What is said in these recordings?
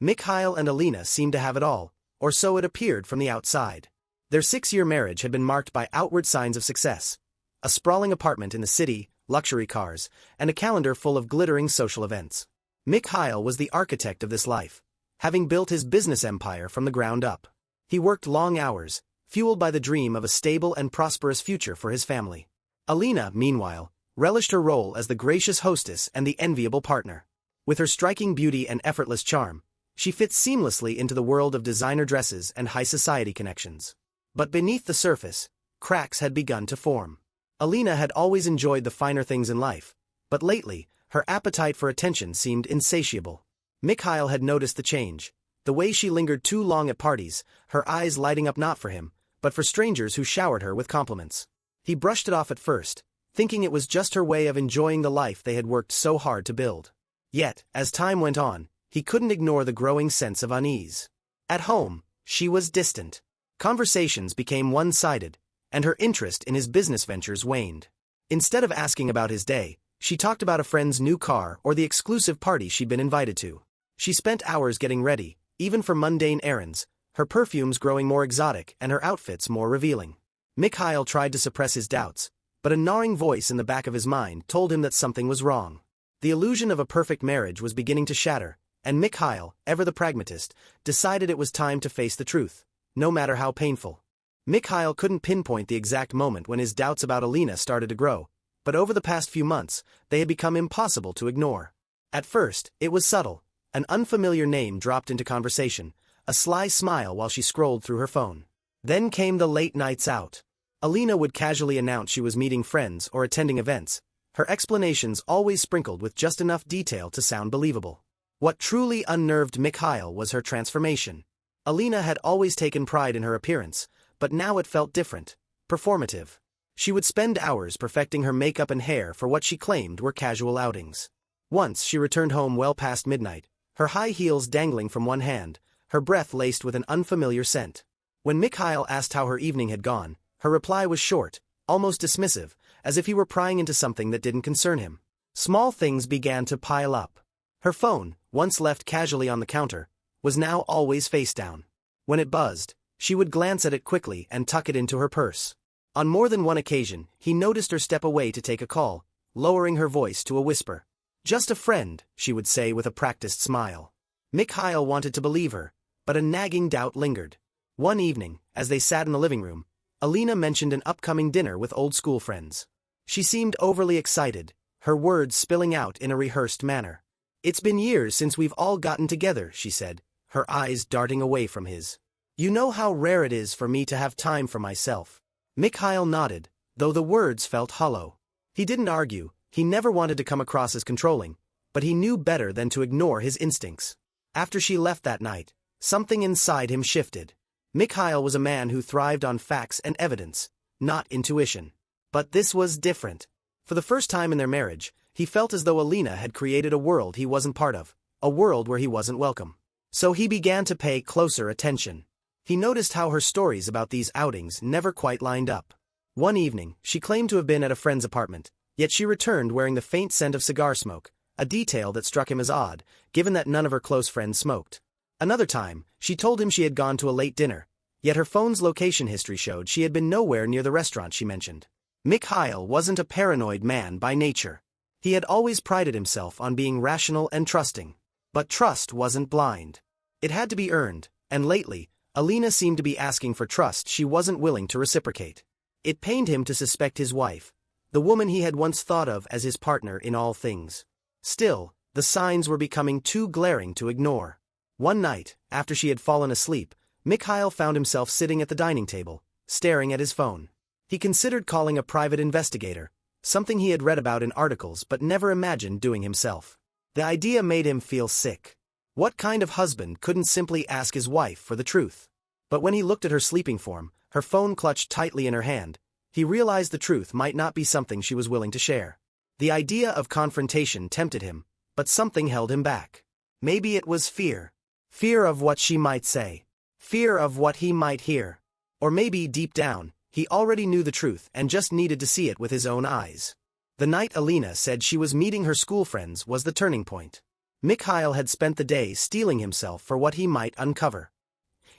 Mikhail and Alina seemed to have it all, or so it appeared from the outside. Their 6-year marriage had been marked by outward signs of success. A sprawling apartment in the city, luxury cars, and a calendar full of glittering social events. Mikhail was the architect of this life, having built his business empire from the ground up. He worked long hours, fueled by the dream of a stable and prosperous future for his family. Alina, meanwhile, relished her role as the gracious hostess and the enviable partner. With her striking beauty and effortless charm, she fit seamlessly into the world of designer dresses and high society connections. But beneath the surface, cracks had begun to form. Alina had always enjoyed the finer things in life, but lately, her appetite for attention seemed insatiable. Mikhail had noticed the change, the way she lingered too long at parties, her eyes lighting up not for him, but for strangers who showered her with compliments. He brushed it off at first, thinking it was just her way of enjoying the life they had worked so hard to build. Yet, as time went on, he couldn't ignore the growing sense of unease. At home, she was distant. Conversations became one-sided, and her interest in his business ventures waned. Instead of asking about his day, she talked about a friend's new car or the exclusive party she'd been invited to. She spent hours getting ready, even for mundane errands, her perfumes growing more exotic and her outfits more revealing. Mikhail tried to suppress his doubts, but a gnawing voice in the back of his mind told him that something was wrong. The illusion of a perfect marriage was beginning to shatter, and Mikhail, ever the pragmatist, decided it was time to face the truth, no matter how painful. Mikhail couldn't pinpoint the exact moment when his doubts about Alina started to grow, but over the past few months, they had become impossible to ignore. At first, it was subtle. An unfamiliar name dropped into conversation, a sly smile while she scrolled through her phone. Then came the late nights out. Alina would casually announce she was meeting friends or attending events, her explanations always sprinkled with just enough detail to sound believable. What truly unnerved Mikhail was her transformation. Alina had always taken pride in her appearance, but now it felt different, performative. She would spend hours perfecting her makeup and hair for what she claimed were casual outings. Once she returned home well past midnight, her high heels dangling from one hand, her breath laced with an unfamiliar scent. When Mikhail asked how her evening had gone, her reply was short, almost dismissive, as if he were prying into something that didn't concern him. Small things began to pile up. Her phone, once left casually on the counter, was now always face down. When it buzzed, she would glance at it quickly and tuck it into her purse. On more than one occasion, he noticed her step away to take a call, lowering her voice to a whisper. "Just a friend," she would say with a practiced smile. Mikhail wanted to believe her, but a nagging doubt lingered. One evening, as they sat in the living room, Alina mentioned an upcoming dinner with old school friends. She seemed overly excited, her words spilling out in a rehearsed manner. "It's been years since we've all gotten together," she said, her eyes darting away from his. "You know how rare it is for me to have time for myself." Mikhail nodded, though the words felt hollow. He didn't argue, he never wanted to come across as controlling, but he knew better than to ignore his instincts. After she left that night, something inside him shifted. Mikhail was a man who thrived on facts and evidence, not intuition. But this was different. For the first time in their marriage, he felt as though Alina had created a world he wasn't part of, a world where he wasn't welcome. So he began to pay closer attention. He noticed how her stories about these outings never quite lined up. One evening, she claimed to have been at a friend's apartment, yet she returned wearing the faint scent of cigar smoke, a detail that struck him as odd, given that none of her close friends smoked. Another time, she told him she had gone to a late dinner, yet her phone's location history showed she had been nowhere near the restaurant she mentioned. Mikhail wasn't a paranoid man by nature. He had always prided himself on being rational and trusting. But trust wasn't blind. It had to be earned, and lately, Alina seemed to be asking for trust she wasn't willing to reciprocate. It pained him to suspect his wife, the woman he had once thought of as his partner in all things. Still, the signs were becoming too glaring to ignore. One night, after she had fallen asleep, Mikhail found himself sitting at the dining table, staring at his phone. He considered calling a private investigator, something he had read about in articles but never imagined doing himself. The idea made him feel sick. What kind of husband couldn't simply ask his wife for the truth? But when he looked at her sleeping form, her phone clutched tightly in her hand, he realized the truth might not be something she was willing to share. The idea of confrontation tempted him, but something held him back. Maybe it was fear. Fear of what she might say. Fear of what he might hear. Or maybe, deep down, he already knew the truth and just needed to see it with his own eyes. The night Alina said she was meeting her school friends was the turning point. Mikhail had spent the day steeling himself for what he might uncover.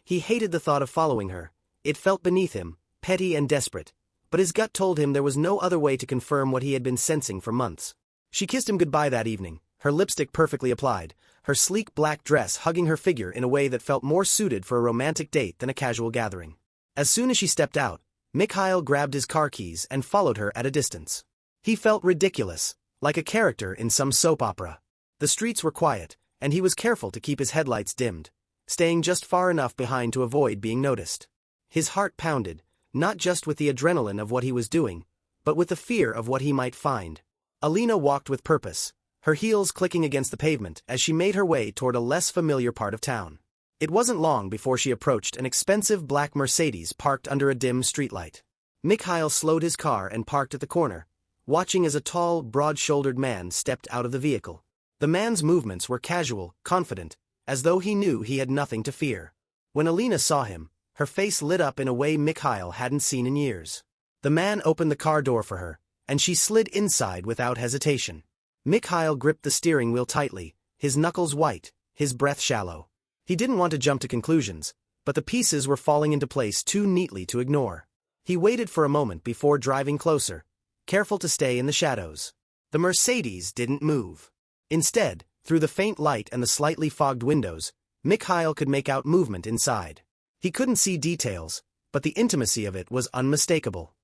He hated the thought of following her. It felt beneath him, petty and desperate, but his gut told him there was no other way to confirm what he had been sensing for months. She kissed him goodbye that evening, her lipstick perfectly applied, her sleek black dress hugging her figure in a way that felt more suited for a romantic date than a casual gathering. As soon as she stepped out, Mikhail grabbed his car keys and followed her at a distance. He felt ridiculous, like a character in some soap opera. The streets were quiet, and he was careful to keep his headlights dimmed, staying just far enough behind to avoid being noticed. His heart pounded, not just with the adrenaline of what he was doing, but with the fear of what he might find. Alina walked with purpose, her heels clicking against the pavement as she made her way toward a less familiar part of town. It wasn't long before she approached an expensive black Mercedes parked under a dim streetlight. Mikhail slowed his car and parked at the corner, watching as a tall, broad-shouldered man stepped out of the vehicle. The man's movements were casual, confident, as though he knew he had nothing to fear. When Alina saw him, her face lit up in a way Mikhail hadn't seen in years. The man opened the car door for her, and she slid inside without hesitation. Mikhail gripped the steering wheel tightly, his knuckles white, his breath shallow. He didn't want to jump to conclusions, but the pieces were falling into place too neatly to ignore. He waited for a moment before driving closer, careful to stay in the shadows. The Mercedes didn't move. Instead, through the faint light and the slightly fogged windows, Mikhail could make out movement inside. He couldn't see details, but the intimacy of it was unmistakable.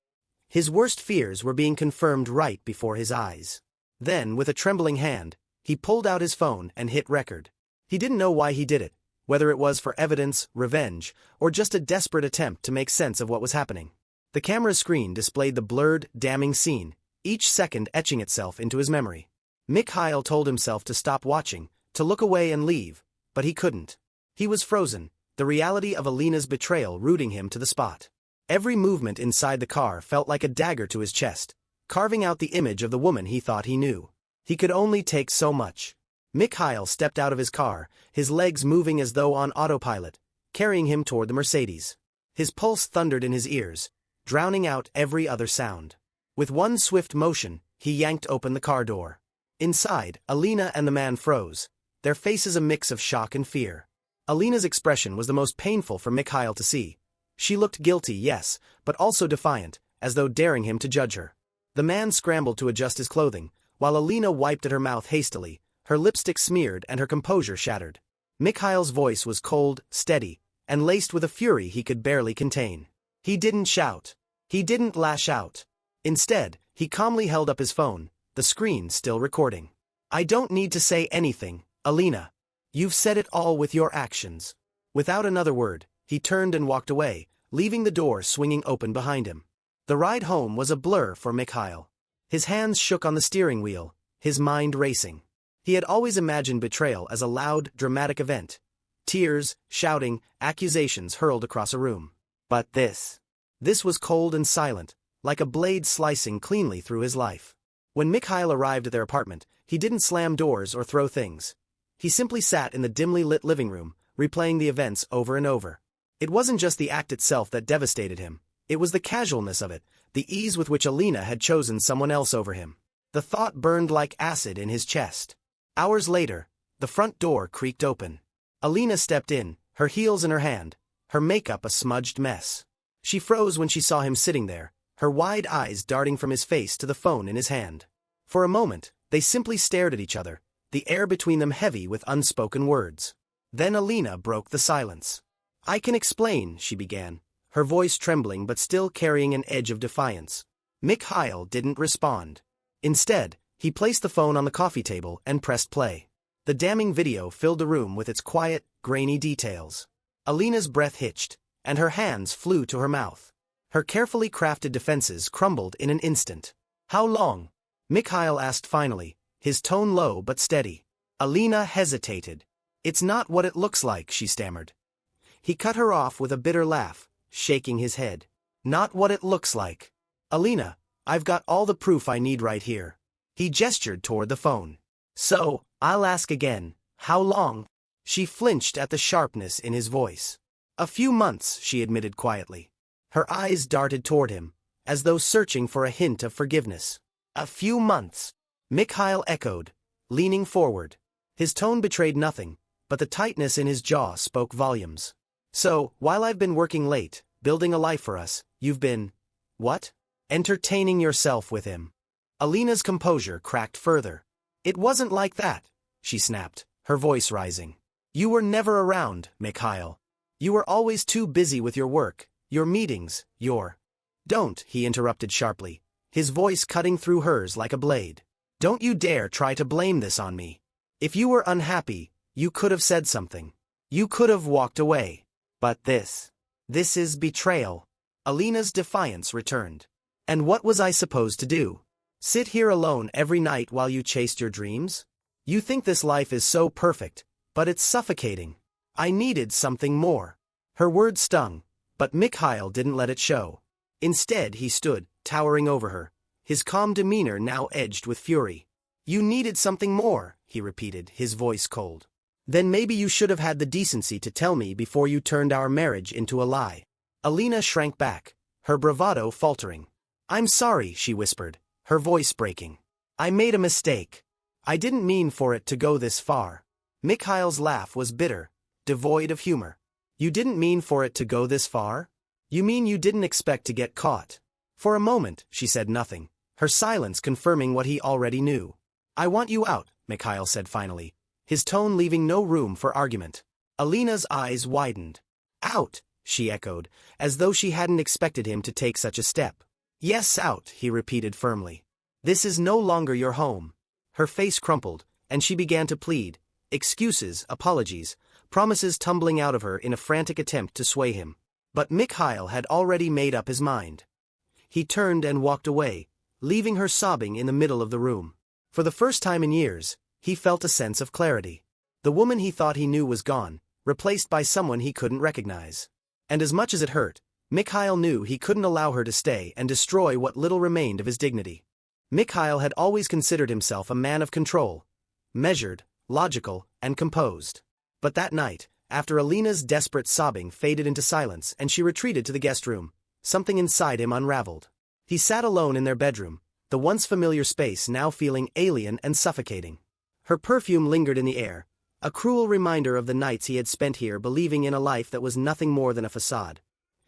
His worst fears were being confirmed right before his eyes. Then, with a trembling hand, he pulled out his phone and hit record. He didn't know why he did it, whether it was for evidence, revenge, or just a desperate attempt to make sense of what was happening. The camera's screen displayed the blurred, damning scene, each second etching itself into his memory. Mikhail told himself to stop watching, to look away and leave, but he couldn't. He was frozen, the reality of Alina's betrayal rooting him to the spot. Every movement inside the car felt like a dagger to his chest, carving out the image of the woman he thought he knew. He could only take so much. Mikhail stepped out of his car, his legs moving as though on autopilot, carrying him toward the Mercedes. His pulse thundered in his ears, drowning out every other sound. With one swift motion, he yanked open the car door. Inside, Alina and the man froze, their faces a mix of shock and fear. Alina's expression was the most painful for Mikhail to see. She looked guilty, yes, but also defiant, as though daring him to judge her. The man scrambled to adjust his clothing, while Alina wiped at her mouth hastily, her lipstick smeared and her composure shattered. Mikhail's voice was cold, steady, and laced with a fury he could barely contain. He didn't shout. He didn't lash out. Instead, he calmly held up his phone, the screen still recording. "I don't need to say anything, Alina. You've said it all with your actions." Without another word, he turned and walked away, leaving the door swinging open behind him. The ride home was a blur for Mikhail. His hands shook on the steering wheel, his mind racing. He had always imagined betrayal as a loud, dramatic event. Tears, shouting, accusations hurled across a room. But this was cold and silent, like a blade slicing cleanly through his life. When Mikhail arrived at their apartment, he didn't slam doors or throw things. He simply sat in the dimly lit living room, replaying the events over and over. It wasn't just the act itself that devastated him. It was the casualness of it, the ease with which Alina had chosen someone else over him. The thought burned like acid in his chest. Hours later, the front door creaked open. Alina stepped in, her heels in her hand, her makeup a smudged mess. She froze when she saw him sitting there, her wide eyes darting from his face to the phone in his hand. For a moment, they simply stared at each other, the air between them heavy with unspoken words. Then Alina broke the silence. "I can explain," she began, her voice trembling but still carrying an edge of defiance. Mikhail didn't respond. Instead, he placed the phone on the coffee table and pressed play. The damning video filled the room with its quiet, grainy details. Alina's breath hitched, and her hands flew to her mouth. Her carefully crafted defenses crumbled in an instant. "How long?" Mikhail asked finally, his tone low but steady. Alina hesitated. "It's not what it looks like," she stammered. He cut her off with a bitter laugh, shaking his head. "Not what it looks like. Alina, I've got all the proof I need right here." He gestured toward the phone. "So, I'll ask again, how long?" She flinched at the sharpness in his voice. "A few months," she admitted quietly. Her eyes darted toward him, as though searching for a hint of forgiveness. "A few months," Mikhail echoed, leaning forward. His tone betrayed nothing, but the tightness in his jaw spoke volumes. So, while I've been working late, building a life for us, you've been… what? Entertaining yourself with him. Alina's composure cracked further. It wasn't like that, she snapped, her voice rising. You were never around, Mikhail. You were always too busy with your work, your meetings, your… Don't, he interrupted sharply, his voice cutting through hers like a blade. Don't you dare try to blame this on me. If you were unhappy, you could have said something. You could have walked away. But this is betrayal. Alina's defiance returned. And what was I supposed to do? Sit here alone every night while you chased your dreams? You think this life is so perfect, but it's suffocating. I needed something more. Her words stung, but Mikhail didn't let it show. Instead, he stood, towering over her, his calm demeanor now edged with fury. You needed something more, he repeated, his voice cold. Then maybe you should have had the decency to tell me before you turned our marriage into a lie. Alina shrank back, her bravado faltering. I'm sorry, she whispered, her voice breaking. I made a mistake. I didn't mean for it to go this far. Mikhail's laugh was bitter, devoid of humor. You didn't mean for it to go this far? You mean you didn't expect to get caught? For a moment, she said nothing, her silence confirming what he already knew. I want you out, Mikhail said finally, his tone leaving no room for argument. Alina's eyes widened. Out, she echoed, as though she hadn't expected him to take such a step. Yes, out, he repeated firmly. This is no longer your home. Her face crumpled, and she began to plead, excuses, apologies, promises tumbling out of her in a frantic attempt to sway him. But Mikhail had already made up his mind. He turned and walked away, leaving her sobbing in the middle of the room. For the first time in years, he felt a sense of clarity. The woman he thought he knew was gone, replaced by someone he couldn't recognize. And as much as it hurt, Mikhail knew he couldn't allow her to stay and destroy what little remained of his dignity. Mikhail had always considered himself a man of control, measured, logical, and composed. But that night, after Alina's desperate sobbing faded into silence and she retreated to the guest room, something inside him unraveled. He sat alone in their bedroom, the once familiar space now feeling alien and suffocating. Her perfume lingered in the air, a cruel reminder of the nights he had spent here believing in a life that was nothing more than a facade.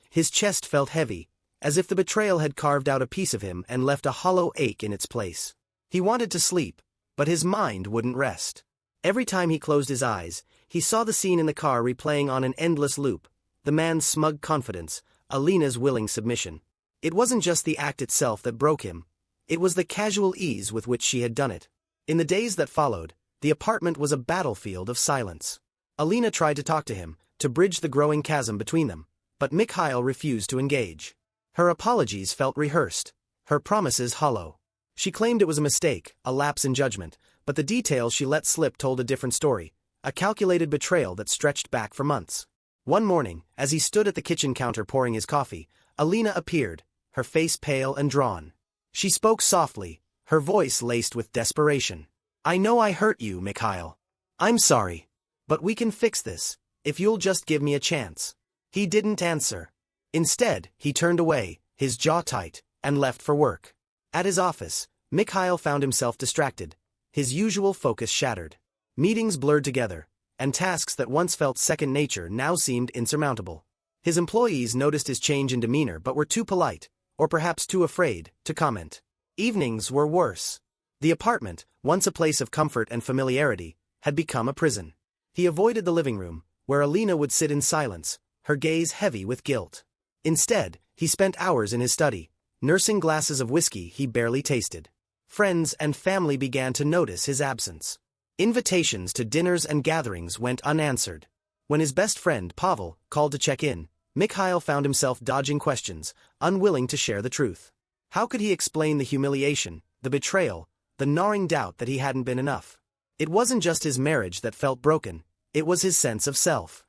His chest felt heavy, as if the betrayal had carved out a piece of him and left a hollow ache in its place. He wanted to sleep, but his mind wouldn't rest. Every time he closed his eyes, he saw the scene in the car replaying on an endless loop, the man's smug confidence, Alina's willing submission. It wasn't just the act itself that broke him, it was the casual ease with which she had done it. In the days that followed, the apartment was a battlefield of silence. Alina tried to talk to him, to bridge the growing chasm between them, but Mikhail refused to engage. Her apologies felt rehearsed, her promises hollow. She claimed it was a mistake, a lapse in judgment, but the details she let slip told a different story, a calculated betrayal that stretched back for months. One morning, as he stood at the kitchen counter pouring his coffee, Alina appeared, her face pale and drawn. She spoke softly, her voice laced with desperation. I know I hurt you, Mikhail. I'm sorry. But we can fix this, if you'll just give me a chance. He didn't answer. Instead, he turned away, his jaw tight, and left for work. At his office, Mikhail found himself distracted, his usual focus shattered. Meetings blurred together, and tasks that once felt second nature now seemed insurmountable. His employees noticed his change in demeanor but were too polite, or perhaps too afraid, to comment. Evenings were worse. The apartment, once a place of comfort and familiarity, had become a prison. He avoided the living room, where Alina would sit in silence, her gaze heavy with guilt. Instead, he spent hours in his study, nursing glasses of whiskey he barely tasted. Friends and family began to notice his absence. Invitations to dinners and gatherings went unanswered. When his best friend, Pavel, called to check in, Mikhail found himself dodging questions, unwilling to share the truth. How could he explain the humiliation, the betrayal, the gnawing doubt that he hadn't been enough? It wasn't just his marriage that felt broken, it was his sense of self.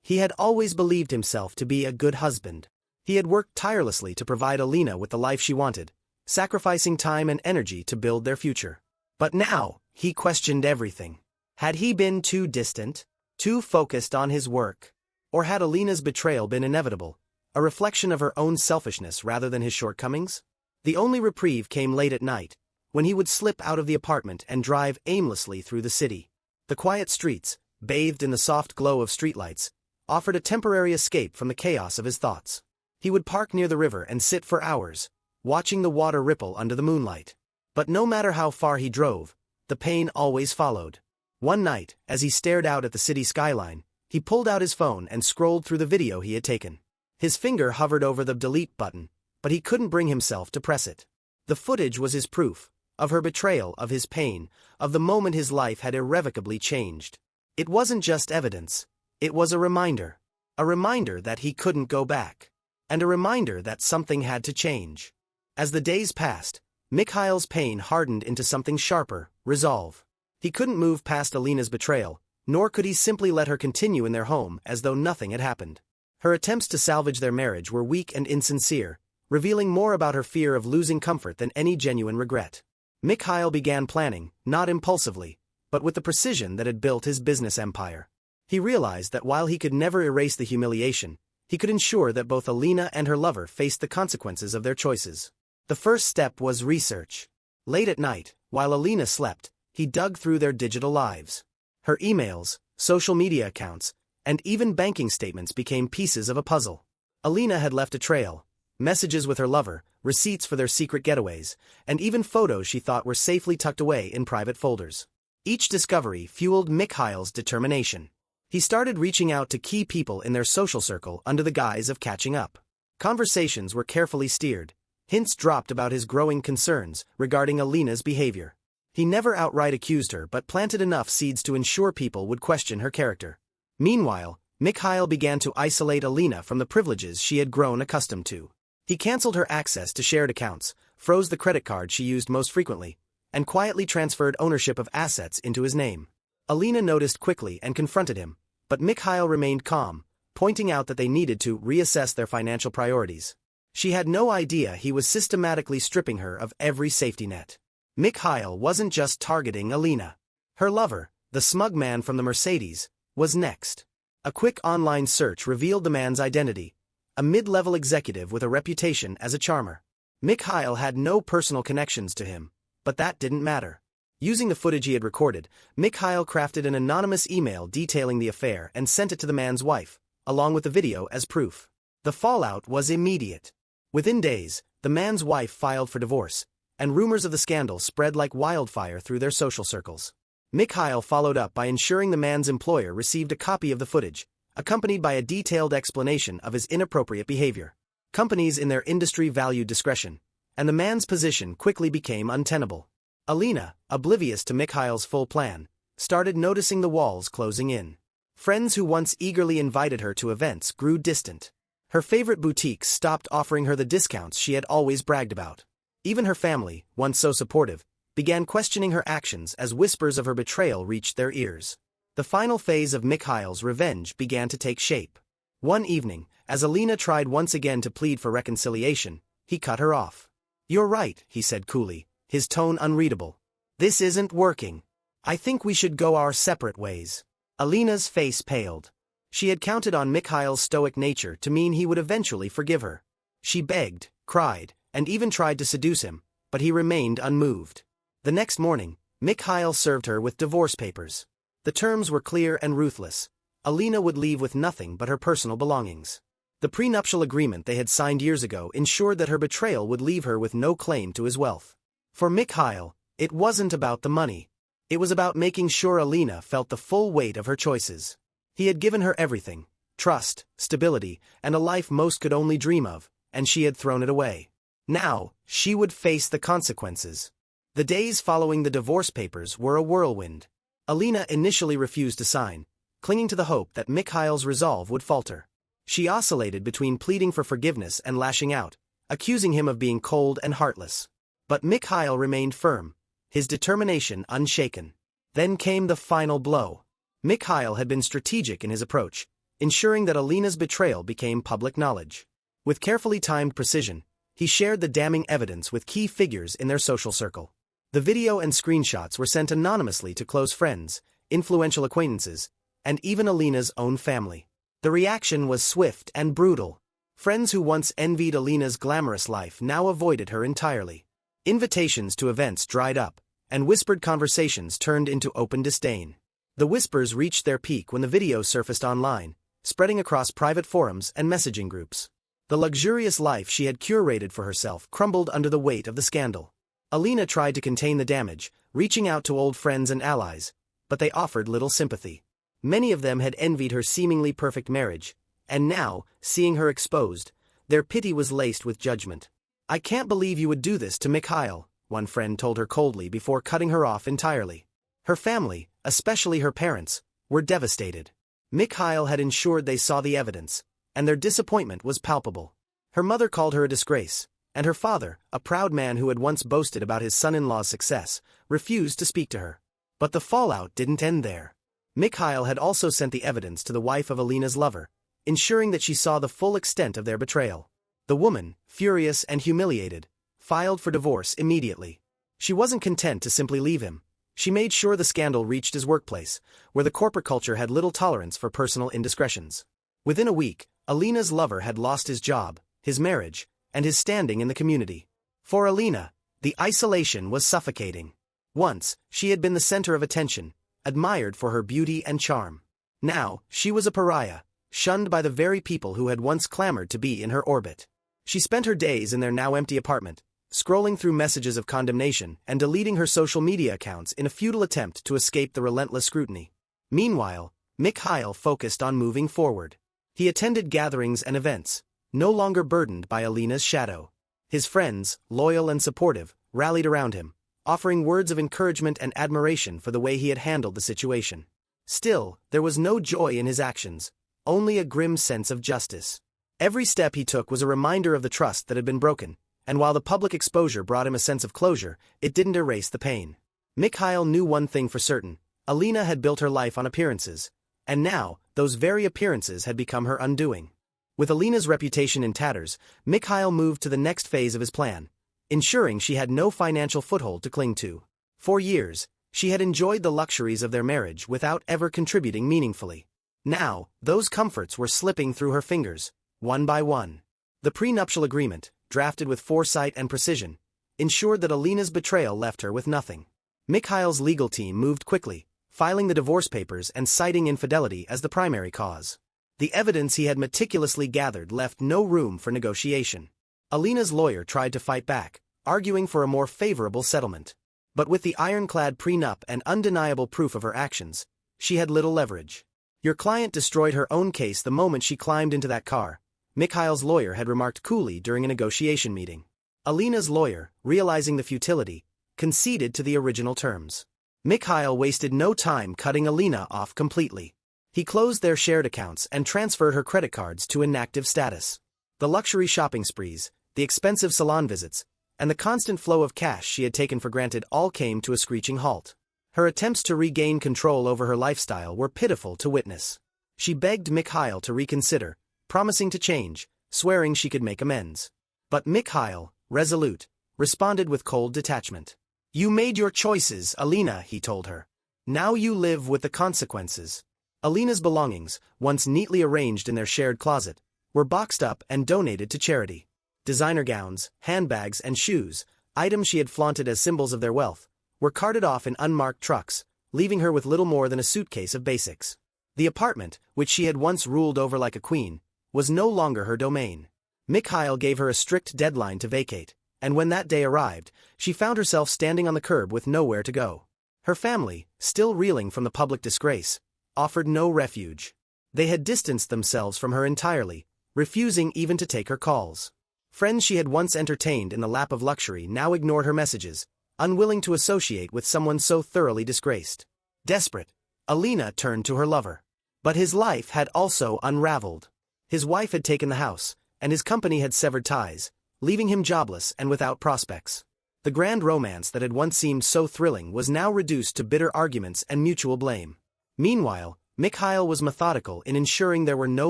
He had always believed himself to be a good husband. He had worked tirelessly to provide Alina with the life she wanted, sacrificing time and energy to build their future. But now, he questioned everything. Had he been too distant, too focused on his work? Or had Alina's betrayal been inevitable, a reflection of her own selfishness rather than his shortcomings? The only reprieve came late at night, when he would slip out of the apartment and drive aimlessly through the city. The quiet streets, bathed in the soft glow of streetlights, offered a temporary escape from the chaos of his thoughts. He would park near the river and sit for hours, watching the water ripple under the moonlight. But no matter how far he drove, the pain always followed. One night, as he stared out at the city skyline, he pulled out his phone and scrolled through the video he had taken. His finger hovered over the delete button, but he couldn't bring himself to press it. The footage was his proof, of her betrayal, of his pain, of the moment his life had irrevocably changed. It wasn't just evidence, it was a reminder that he couldn't go back, and a reminder that something had to change. As the days passed, Mikhail's pain hardened into something sharper: resolve. He couldn't move past Alina's betrayal, nor could he simply let her continue in their home as though nothing had happened. Her attempts to salvage their marriage were weak and insincere, revealing more about her fear of losing comfort than any genuine regret. Mikhail began planning, not impulsively, but with the precision that had built his business empire. He realized that while he could never erase the humiliation, he could ensure that both Alina and her lover faced the consequences of their choices. The first step was research. Late at night, while Alina slept, he dug through their digital lives. Her emails, social media accounts, and even banking statements became pieces of a puzzle. Alina had left a trail: messages with her lover, receipts for their secret getaways, and even photos she thought were safely tucked away in private folders. Each discovery fueled Mikhail's determination. He started reaching out to key people in their social circle under the guise of catching up. Conversations were carefully steered. Hints dropped about his growing concerns regarding Alina's behavior. He never outright accused her but planted enough seeds to ensure people would question her character. Meanwhile, Mikhail began to isolate Alina from the privileges she had grown accustomed to. He canceled her access to shared accounts, froze the credit card she used most frequently, and quietly transferred ownership of assets into his name. Alina noticed quickly and confronted him, but Mikhail remained calm, pointing out that they needed to reassess their financial priorities. She had no idea he was systematically stripping her of every safety net. Mikhail wasn't just targeting Alina. Her lover, the smug man from the Mercedes, was next. A quick online search revealed the man's identity: a mid-level executive with a reputation as a charmer. Mikhail had no personal connections to him, but that didn't matter. Using the footage he had recorded, Mikhail crafted an anonymous email detailing the affair and sent it to the man's wife, along with the video as proof. The fallout was immediate. Within days, the man's wife filed for divorce, and rumors of the scandal spread like wildfire through their social circles. Mikhail followed up by ensuring the man's employer received a copy of the footage, accompanied by a detailed explanation of his inappropriate behavior. Companies in their industry valued discretion, and the man's position quickly became untenable. Alina, oblivious to Mikhail's full plan, started noticing the walls closing in. Friends who once eagerly invited her to events grew distant. Her favorite boutiques stopped offering her the discounts she had always bragged about. Even her family, once so supportive, began questioning her actions as whispers of her betrayal reached their ears. The final phase of Mikhail's revenge began to take shape. One evening, as Alina tried once again to plead for reconciliation, he cut her off. "You're right," he said coolly, his tone unreadable. "This isn't working. I think we should go our separate ways." Alina's face paled. She had counted on Mikhail's stoic nature to mean he would eventually forgive her. She begged, cried, and even tried to seduce him, but he remained unmoved. The next morning, Mikhail served her with divorce papers. The terms were clear and ruthless. Alina would leave with nothing but her personal belongings. The prenuptial agreement they had signed years ago ensured that her betrayal would leave her with no claim to his wealth. For Mikhail, it wasn't about the money. It was about making sure Alina felt the full weight of her choices. He had given her everything: trust, stability, and a life most could only dream of, and she had thrown it away. Now, she would face the consequences. The days following the divorce papers were a whirlwind. Alina initially refused to sign, clinging to the hope that Mikhail's resolve would falter. She oscillated between pleading for forgiveness and lashing out, accusing him of being cold and heartless. But Mikhail remained firm, his determination unshaken. Then came the final blow. Mikhail had been strategic in his approach, ensuring that Alina's betrayal became public knowledge. With carefully timed precision, he shared the damning evidence with key figures in their social circle. The video and screenshots were sent anonymously to close friends, influential acquaintances, and even Alina's own family. The reaction was swift and brutal. Friends who once envied Alina's glamorous life now avoided her entirely. Invitations to events dried up, and whispered conversations turned into open disdain. The whispers reached their peak when the video surfaced online, spreading across private forums and messaging groups. The luxurious life she had curated for herself crumbled under the weight of the scandal. Alina tried to contain the damage, reaching out to old friends and allies, but they offered little sympathy. Many of them had envied her seemingly perfect marriage, and now, seeing her exposed, their pity was laced with judgment. "I can't believe you would do this to Mikhail," one friend told her coldly before cutting her off entirely. Her family, especially her parents, were devastated. Mikhail had ensured they saw the evidence, and their disappointment was palpable. Her mother called her a disgrace, and her father, a proud man who had once boasted about his son-in-law's success, refused to speak to her. But the fallout didn't end there. Mikhail had also sent the evidence to the wife of Alina's lover, ensuring that she saw the full extent of their betrayal. The woman, furious and humiliated, filed for divorce immediately. She wasn't content to simply leave him. She made sure the scandal reached his workplace, where the corporate culture had little tolerance for personal indiscretions. Within a week, Alina's lover had lost his job, his marriage, and his standing in the community. For Alina, the isolation was suffocating. Once, she had been the center of attention, admired for her beauty and charm. Now, she was a pariah, shunned by the very people who had once clamored to be in her orbit. She spent her days in their now empty apartment, scrolling through messages of condemnation and deleting her social media accounts in a futile attempt to escape the relentless scrutiny. Meanwhile, Mikhail focused on moving forward. He attended gatherings and events, no longer burdened by Alina's shadow. His friends, loyal and supportive, rallied around him, offering words of encouragement and admiration for the way he had handled the situation. Still, there was no joy in his actions, only a grim sense of justice. Every step he took was a reminder of the trust that had been broken, and while the public exposure brought him a sense of closure, it didn't erase the pain. Mikhail knew one thing for certain: Alina had built her life on appearances, and now, those very appearances had become her undoing. With Alina's reputation in tatters, Mikhail moved to the next phase of his plan, ensuring she had no financial foothold to cling to. For years, she had enjoyed the luxuries of their marriage without ever contributing meaningfully. Now, those comforts were slipping through her fingers, one by one. The prenuptial agreement, drafted with foresight and precision, ensured that Alina's betrayal left her with nothing. Mikhail's legal team moved quickly, filing the divorce papers and citing infidelity as the primary cause. The evidence he had meticulously gathered left no room for negotiation. Alina's lawyer tried to fight back, arguing for a more favorable settlement. But with the ironclad prenup and undeniable proof of her actions, she had little leverage. "Your client destroyed her own case the moment she climbed into that car," Mikhail's lawyer had remarked coolly during a negotiation meeting. Alina's lawyer, realizing the futility, conceded to the original terms. Mikhail wasted no time cutting Alina off completely. He closed their shared accounts and transferred her credit cards to inactive status. The luxury shopping sprees, the expensive salon visits, and the constant flow of cash she had taken for granted all came to a screeching halt. Her attempts to regain control over her lifestyle were pitiful to witness. She begged Mikhail to reconsider, promising to change, swearing she could make amends. But Mikhail, resolute, responded with cold detachment. "You made your choices, Alina," he told her. "Now you live with the consequences." Alina's belongings, once neatly arranged in their shared closet, were boxed up and donated to charity. Designer gowns, handbags, and shoes, items she had flaunted as symbols of their wealth, were carted off in unmarked trucks, leaving her with little more than a suitcase of basics. The apartment, which she had once ruled over like a queen, was no longer her domain. Mikhail gave her a strict deadline to vacate, and when that day arrived, she found herself standing on the curb with nowhere to go. Her family, still reeling from the public disgrace, offered no refuge. They had distanced themselves from her entirely, refusing even to take her calls. Friends she had once entertained in the lap of luxury now ignored her messages, unwilling to associate with someone so thoroughly disgraced. Desperate, Alina turned to her lover. But his life had also unraveled. His wife had taken the house, and his company had severed ties, leaving him jobless and without prospects. The grand romance that had once seemed so thrilling was now reduced to bitter arguments and mutual blame. Meanwhile, Mikhail was methodical in ensuring there were no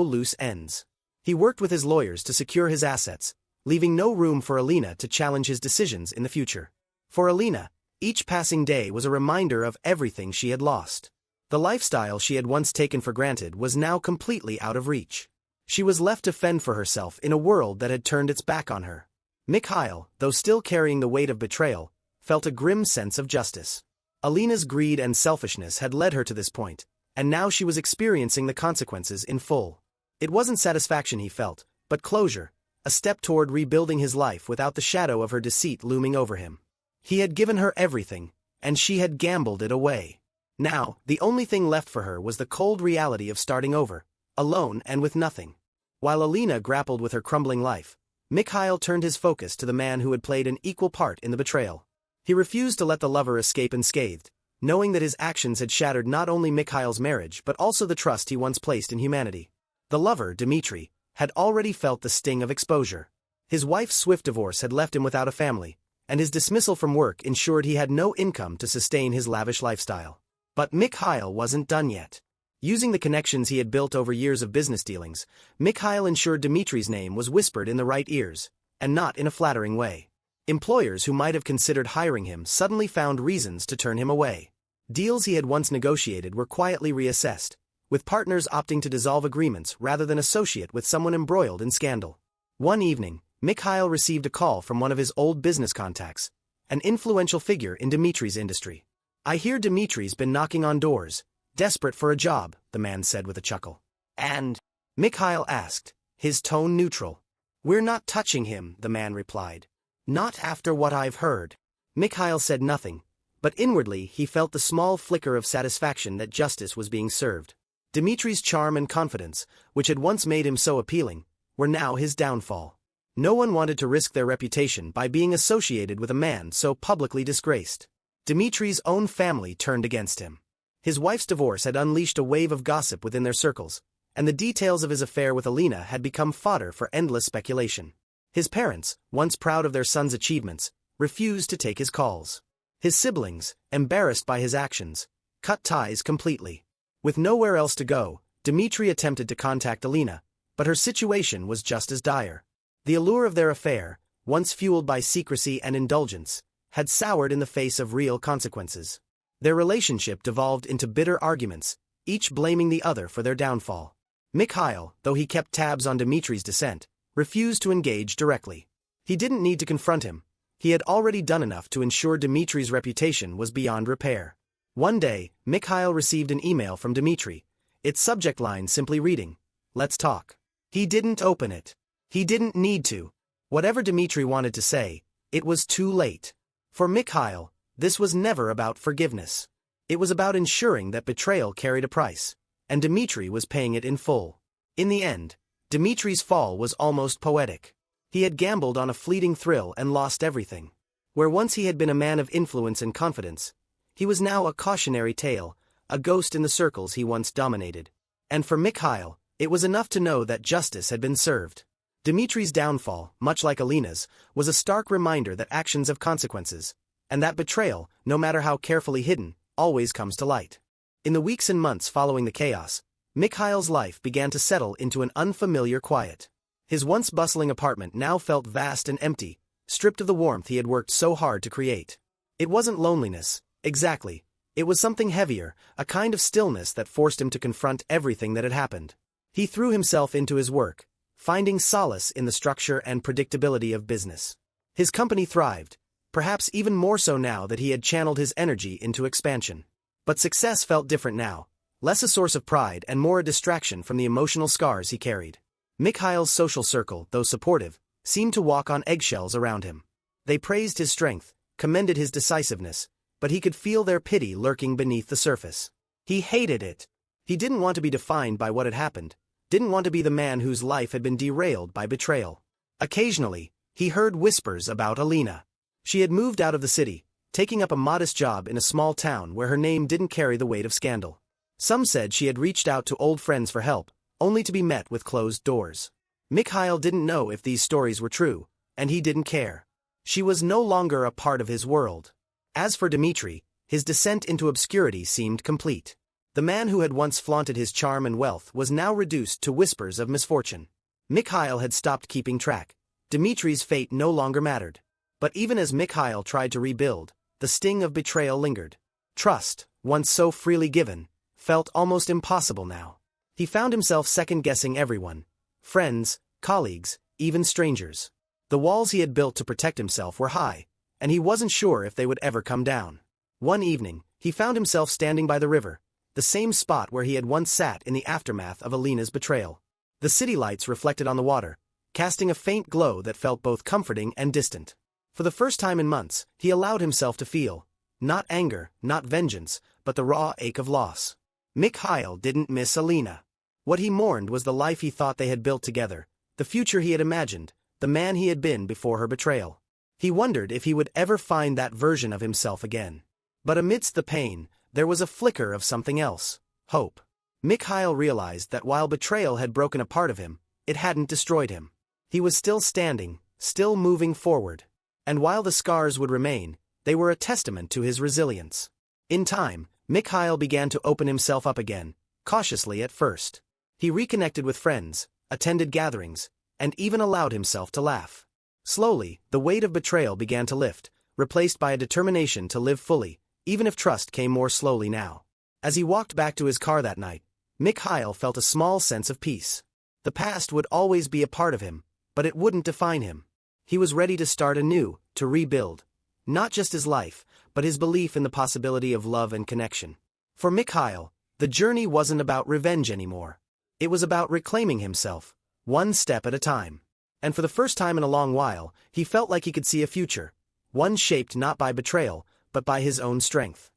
loose ends. He worked with his lawyers to secure his assets, leaving no room for Alina to challenge his decisions in the future. For Alina, each passing day was a reminder of everything she had lost. The lifestyle she had once taken for granted was now completely out of reach. She was left to fend for herself in a world that had turned its back on her. Mikhail, though still carrying the weight of betrayal, felt a grim sense of justice. Alina's greed and selfishness had led her to this point, and now she was experiencing the consequences in full. It wasn't satisfaction he felt, but closure, a step toward rebuilding his life without the shadow of her deceit looming over him. He had given her everything, and she had gambled it away. Now, the only thing left for her was the cold reality of starting over, alone and with nothing. While Alina grappled with her crumbling life, Mikhail turned his focus to the man who had played an equal part in the betrayal. He refused to let the lover escape unscathed, knowing that his actions had shattered not only Mikhail's marriage but also the trust he once placed in humanity. The lover, Dmitri, had already felt the sting of exposure. His wife's swift divorce had left him without a family, and his dismissal from work ensured he had no income to sustain his lavish lifestyle. But Mikhail wasn't done yet. Using the connections he had built over years of business dealings, Mikhail ensured Dmitri's name was whispered in the right ears, and not in a flattering way. Employers who might have considered hiring him suddenly found reasons to turn him away. Deals he had once negotiated were quietly reassessed, with partners opting to dissolve agreements rather than associate with someone embroiled in scandal. One evening, Mikhail received a call from one of his old business contacts, an influential figure in Dmitri's industry. "I hear Dmitri's been knocking on doors, desperate for a job," the man said with a chuckle. "And?" Mikhail asked, his tone neutral. "We're not touching him," the man replied. "Not after what I've heard." Mikhail said nothing, but inwardly he felt the small flicker of satisfaction that justice was being served. Dmitri's charm and confidence, which had once made him so appealing, were now his downfall. No one wanted to risk their reputation by being associated with a man so publicly disgraced. Dmitri's own family turned against him. His wife's divorce had unleashed a wave of gossip within their circles, and the details of his affair with Alina had become fodder for endless speculation. His parents, once proud of their son's achievements, refused to take his calls. His siblings, embarrassed by his actions, cut ties completely. With nowhere else to go, Dmitri attempted to contact Alina, but her situation was just as dire. The allure of their affair, once fueled by secrecy and indulgence, had soured in the face of real consequences. Their relationship devolved into bitter arguments, each blaming the other for their downfall. Mikhail, though he kept tabs on Dmitri's descent, refused to engage directly. He didn't need to confront him. He had already done enough to ensure Dmitri's reputation was beyond repair. One day, Mikhail received an email from Dmitri, its subject line simply reading, "Let's talk." He didn't open it. He didn't need to. Whatever Dmitri wanted to say, it was too late. For Mikhail, this was never about forgiveness. It was about ensuring that betrayal carried a price, and Dmitri was paying it in full. In the end, Dmitri's fall was almost poetic. He had gambled on a fleeting thrill and lost everything. Where once he had been a man of influence and confidence, he was now a cautionary tale, a ghost in the circles he once dominated. And for Mikhail, it was enough to know that justice had been served. Dmitri's downfall, much like Alina's, was a stark reminder that actions have consequences, and that betrayal, no matter how carefully hidden, always comes to light. In the weeks and months following the chaos, Mikhail's life began to settle into an unfamiliar quiet. His once bustling apartment now felt vast and empty, stripped of the warmth he had worked so hard to create. It wasn't loneliness, exactly. It was something heavier, a kind of stillness that forced him to confront everything that had happened. He threw himself into his work, finding solace in the structure and predictability of business. His company thrived, perhaps even more so now that he had channeled his energy into expansion. But success felt different now, less a source of pride and more a distraction from the emotional scars he carried. Mikhail's social circle, though supportive, seemed to walk on eggshells around him. They praised his strength, commended his decisiveness, but he could feel their pity lurking beneath the surface. He hated it. He didn't want to be defined by what had happened, didn't want to be the man whose life had been derailed by betrayal. Occasionally, he heard whispers about Alina. She had moved out of the city, taking up a modest job in a small town where her name didn't carry the weight of scandal. Some said she had reached out to old friends for help, only to be met with closed doors. Mikhail didn't know if these stories were true, and he didn't care. She was no longer a part of his world. As for Dmitri, his descent into obscurity seemed complete. The man who had once flaunted his charm and wealth was now reduced to whispers of misfortune. Mikhail had stopped keeping track. Dmitri's fate no longer mattered. But even as Mikhail tried to rebuild, the sting of betrayal lingered. Trust, once so freely given, felt almost impossible now. He found himself second-guessing everyone. Friends, colleagues, even strangers. The walls he had built to protect himself were high, and he wasn't sure if they would ever come down. One evening, He found himself standing by the river, the same spot where he had once sat in the aftermath of Alina's betrayal. The city lights reflected on the water, casting a faint glow that felt both comforting and distant. For the first time in months, he allowed himself to feel, not anger, not vengeance, but the raw ache of loss. Mikhail didn't miss Alina. What he mourned was the life he thought they had built together, the future he had imagined, the man he had been before her betrayal. He wondered if he would ever find that version of himself again. But amidst the pain, there was a flicker of something else: hope. Mikhail realized that while betrayal had broken a part of him, it hadn't destroyed him. He was still standing, still moving forward. And while the scars would remain, they were a testament to his resilience. In time, Mikhail began to open himself up again, cautiously at first. He reconnected with friends, attended gatherings, and even allowed himself to laugh. Slowly, the weight of betrayal began to lift, replaced by a determination to live fully, even if trust came more slowly now. As he walked back to his car that night, Mikhail felt a small sense of peace. The past would always be a part of him, but it wouldn't define him. He was ready to start anew, to rebuild. Not just his life, but his belief in the possibility of love and connection. For Mikhail, the journey wasn't about revenge anymore. It was about reclaiming himself, one step at a time. And for the first time in a long while, he felt like he could see a future, one shaped not by betrayal, but by his own strength.